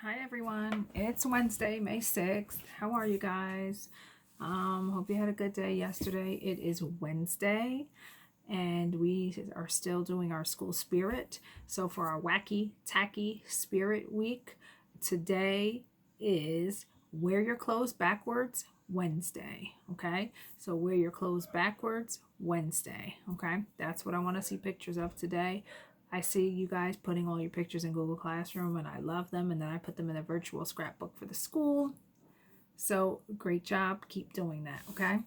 Hi everyone, it's Wednesday, May 6th. How are you guys? Hope you had a good day yesterday. It is Wednesday and we are still doing our school spirit. So for our wacky, tacky spirit week, today is wear your clothes backwards Wednesday. Okay, so wear your clothes backwards Wednesday. Okay, that's what I want to see pictures of today. I see you guys putting all your pictures in Google Classroom and I love them, and then I put them in a virtual scrapbook for the school. So great job. Keep doing that. Okay,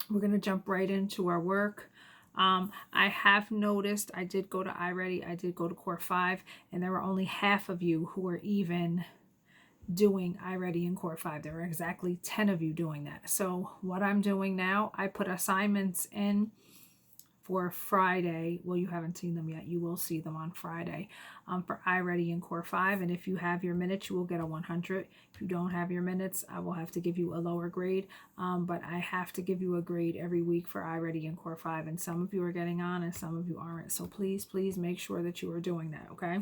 we're going to jump right into our work. I have noticed I did go to iReady, I did go to Core 5, and there were only half of you who were even doing iReady in Core 5. There were exactly 10 of you doing that. So what I'm doing now, I put assignments in for Friday. Well, you haven't seen them yet. You will see them on Friday for iReady and Core 5. And if you have your minutes, you will get a 100. If you don't have your minutes, I will have to give you a lower grade. But I have to give you a grade every week for iReady and Core 5. And some of you are getting on and some of you aren't. So please, please make sure that you are doing that, okay?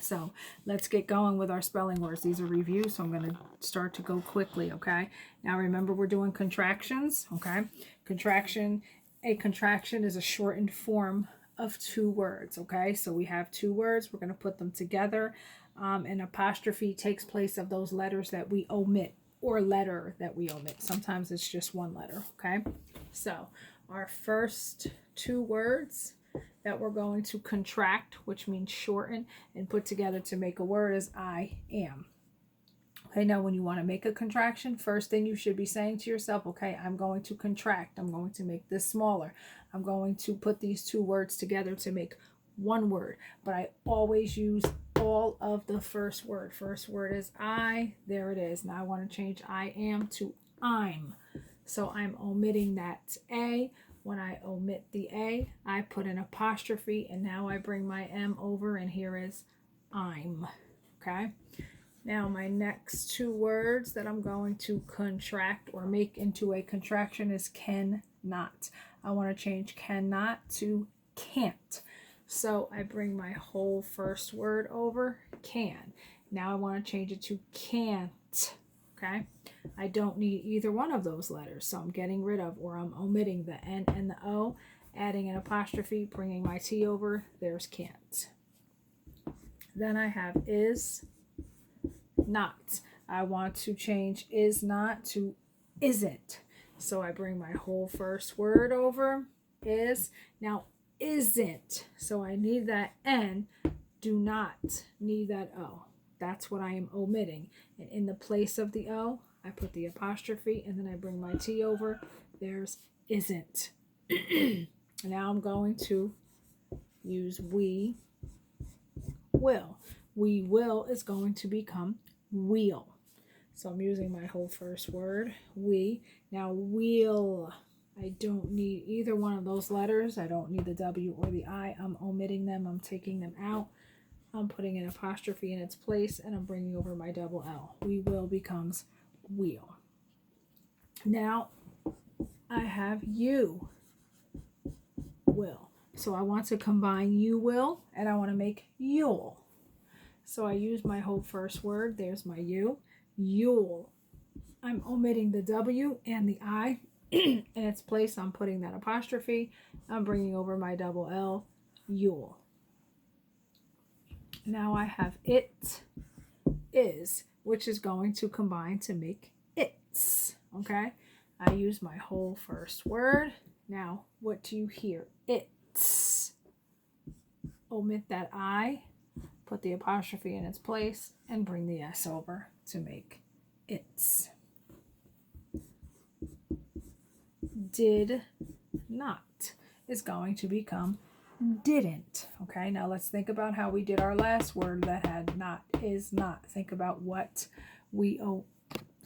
So let's get going with our spelling words. These are reviews, so I'm going to start to go quickly, okay? Now remember, we're doing contractions, okay? A contraction is a shortened form of two words, okay? So we have two words, we're going to put them together. An apostrophe takes place of those letters that we omit or letter that we omit. Sometimes it's just one letter, okay? So our first two words that we're going to contract, which means shorten, and put together to make a word is I am. Okay, now when you want to make a contraction, first thing you should be saying to yourself, okay, I'm going to contract. I'm going to make this smaller. I'm going to put these two words together to make one word. But I always use all of the first word. First word is I. There it is. Now I want to change I am to I'm. So I'm omitting that A. When I omit the A, I put an apostrophe, and now I bring my M over, and here is I'm. Okay? Now, my next two words that I'm going to contract or make into a contraction is cannot. I want to change cannot to can't. So I bring my whole first word over, can. Now I want to change it to can't. Okay? I don't need either one of those letters, so I'm getting rid of, or I'm omitting the N and the O, adding an apostrophe, bringing my T over. There's can't. Then I have is not. I want to change is not to isn't. So I bring my whole first word over, is. Now isn't. So I need that N, do not need that O. That's what I am omitting. And in the place of the O, I put the apostrophe and then I bring my T over. There's isn't. Now I'm going to use we will. We will is going to become wheel. So I'm using my whole first word, we. Now wheel, I don't need either one of those letters. I don't need the W or the I. I'm omitting them. I'm taking them out. I'm putting an apostrophe in its place, and I'm bringing over my double L. We will becomes wheel. Now I have you will. So I want to combine you will and I want to make you'll. So I use my whole first word. There's my you. You'll. I'm omitting the W and the I. In its place, I'm putting that apostrophe. I'm bringing over my double L. You'll. Now I have it is, which is going to combine to make it's. Okay? I use my whole first word. Now, what do you hear? It's. Omit that I, put the apostrophe in its place, and bring the S over to make it's. Did not is going to become didn't. Okay, now let's think about how we did our last word that had not, is not. Think about what we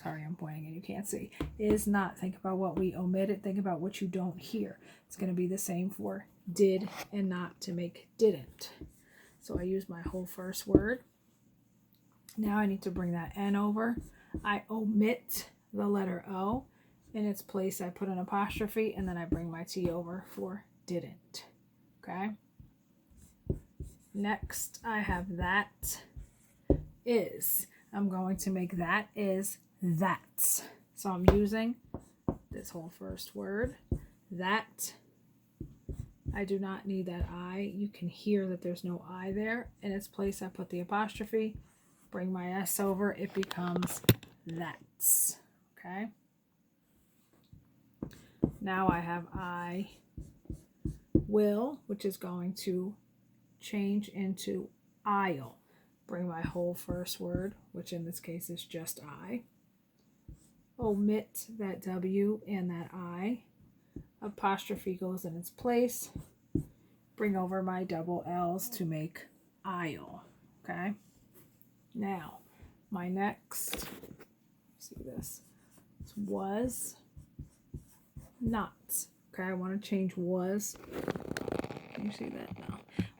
sorry, I'm pointing and you can't see. Is not. Think about what we omitted. Think about what you don't hear. It's going to be the same for did and not to make didn't. So I use my whole first word. Now I need to bring that N over. I omit the letter O. In its place, I put an apostrophe, and then I bring my T over for didn't. Okay? Next, I have that is. I'm going to make that is that. So I'm using this whole first word, that. I do not need that I. You can hear that there's no I there. In its place, I put the apostrophe, bring my S over, it becomes that's. Okay? Now I have I will, which is going to change into I'll. Bring my whole first word, which in this case is just I. Omit that W and that I. Apostrophe goes in its place. Bring over my double L's to make I'll. Okay? Now, my next, see this, was not. Okay, I want to change was. Can you see that now?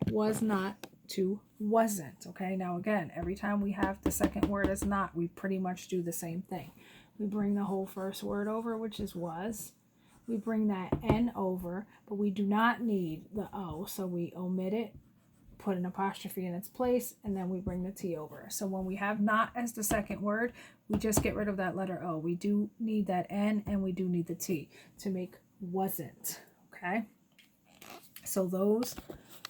Was not to wasn't. Okay, now again, every time we have the second word as not, we pretty much do the same thing. We bring the whole first word over, which is was. We bring that N over, but we do not need the O, so we omit it, put an apostrophe in its place, and then we bring the T over. So when we have not as the second word, we just get rid of that letter O. We do need that N, and we do need the T to make wasn't, okay? So those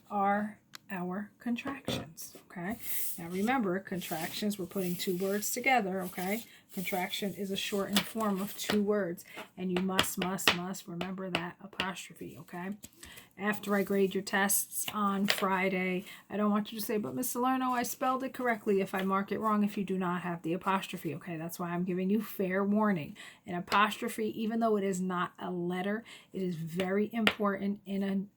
are our contractions, okay? Now remember, contractions, we're putting two words together, okay? Contraction is a shortened form of two words, and you must remember that apostrophe, okay? After I grade your tests on Friday, I don't want you to say, but Miss Salerno, I spelled it correctly if I mark it wrong if you do not have the apostrophe, okay? That's why I'm giving you fair warning. An apostrophe, even though it is not a letter, it is very important in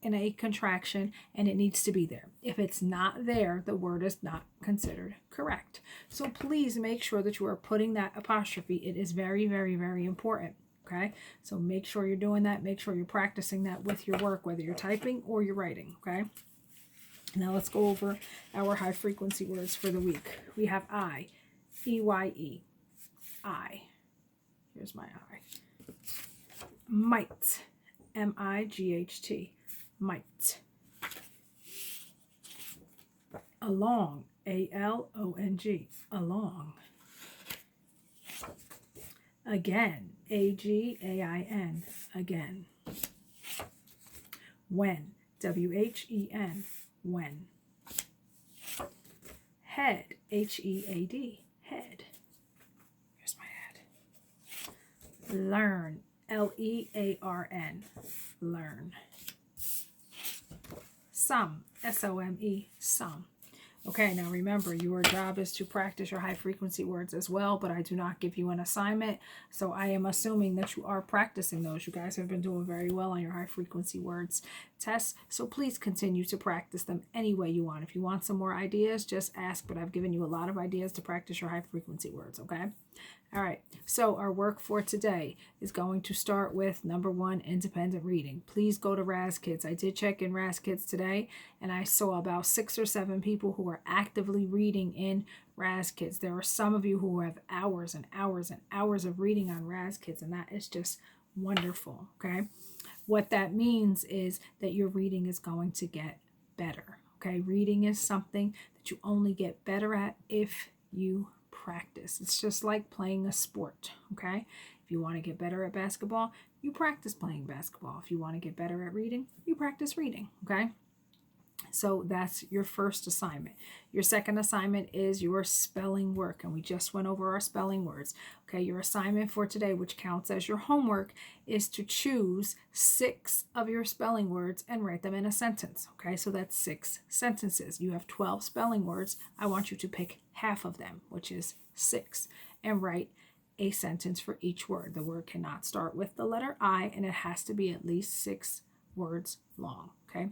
a contraction, and it needs to be there. If it's not there, the word is not considered correct. So please make sure that you are putting that apostrophe. It is very, very, very important. Okay, so make sure you're doing that. Make sure you're practicing that with your work, whether you're typing or you're writing. Okay, now let's go over our high frequency words for the week. We have I, E-Y-E, I. Here's my I. Might, M-I-G-H-T. Might. Along, A-L-O-N-G, along. Again, A-G-A-I-N, again. When, W-H-E-N, when. Head, H-E-A-D, head. Here's my head. Learn, L-E-A-R-N, learn. Some, S-O-M-E, some. Okay, now remember, your job is to practice your high frequency words as well, but I do not give you an assignment, so I am assuming that you are practicing those. You guys have been doing very well on your high frequency words tests, so please continue to practice them any way you want. If you want some more ideas, just ask, but I've given you a lot of ideas to practice your high frequency words, okay? All right, so our work for today is going to start with number 1, independent reading. Please go to Raz Kids. I did check in Raz Kids today, and I saw about 6 or 7 people who are actively reading in Raz Kids. There are some of you who have hours and hours and hours of reading on Raz Kids, and that is just wonderful, okay? What that means is that your reading is going to get better, okay? Reading is something that you only get better at if you practice. It's just like playing a sport, okay? If you want to get better at basketball, you practice playing basketball. If you want to get better at reading, you practice reading, okay? So that's your first assignment. Your second assignment is your spelling work, and we just went over our spelling words. Okay, your assignment for today, which counts as your homework, is to choose 6 of your spelling words and write them in a sentence. Okay, so that's 6 sentences. You have 12 spelling words. I want you to pick half of them, which is 6, and write a sentence for each word. The word cannot start with the letter I, and it has to be at least 6 words long. Okay.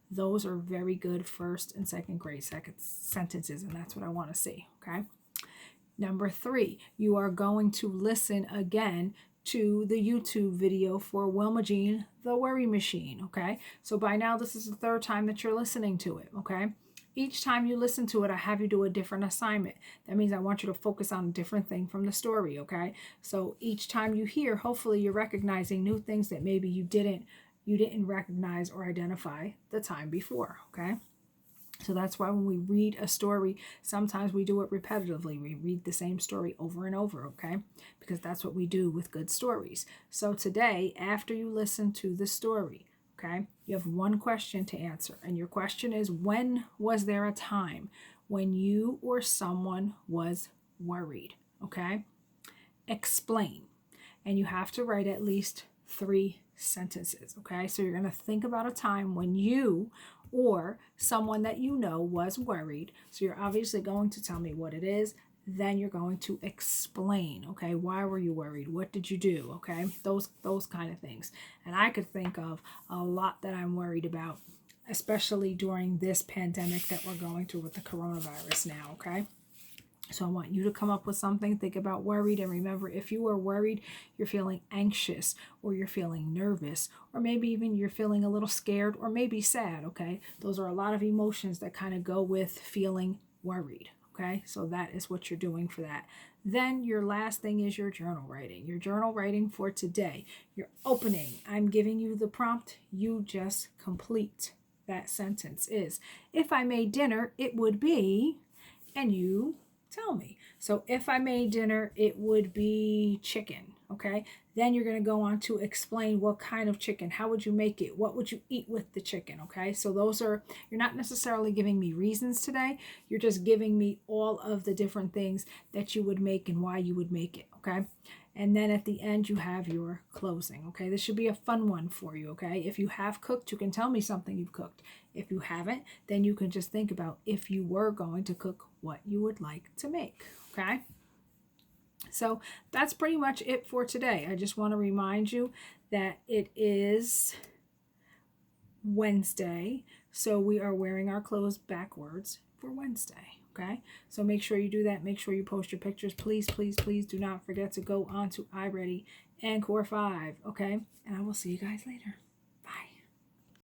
Those are very good first and second grade sentences, and that's what I want to see, okay? Number 3, you are going to listen again to the YouTube video for Wilma Jean, The Worry Machine, okay? So by now, this is the 3rd time that you're listening to it, okay? Each time you listen to it, I have you do a different assignment. That means I want you to focus on a different thing from the story, okay? So each time you hear, hopefully you're recognizing new things that maybe you didn't recognize or identify the time before, okay? So that's why when we read a story, sometimes we do it repetitively. We read the same story over and over, okay? Because that's what we do with good stories. So today, after you listen to the story, okay, you have one question to answer. And your question is, when was there a time when you or someone was worried? Okay? Explain. And you have to write at least 3 sentences, okay? So you're going to think about a time when you or someone that you know was worried. So you're obviously going to tell me what it is. Then you're going to explain, okay? Why were you worried? What did you do? Okay? Those kind of things. And I could think of a lot that I'm worried about, especially during this pandemic that we're going through with the coronavirus now, okay? So I want you to come up with something. Think about worried, and remember, if you are worried, you're feeling anxious, or you're feeling nervous, or maybe even you're feeling a little scared, or maybe sad, okay? Those are a lot of emotions that kind of go with feeling worried, okay? So that is what you're doing for that. Then your last thing is your journal writing. Your journal writing for today. You're opening. I'm giving you the prompt. You just complete that sentence is, if I made dinner, it would be, and you tell me. So if I made dinner, it would be chicken, okay? Then you're going to go on to explain what kind of chicken, how would you make it, what would you eat with the chicken, okay? So those are, you're not necessarily giving me reasons today, you're just giving me all of the different things that you would make and why you would make it, okay? And then at the end, you have your closing, okay? This should be a fun one for you, okay? If you have cooked, you can tell me something you've cooked. If you haven't, then you can just think about if you were going to cook, what you would like to make, okay? So that's pretty much it for today. I just want to remind you that it is Wednesday, so we are wearing our clothes backwards for Wednesday. Okay, so make sure you do that. Make sure you post your pictures. Please, please, please do not forget to go on to iReady and Core 5. Okay, and I will see you guys later.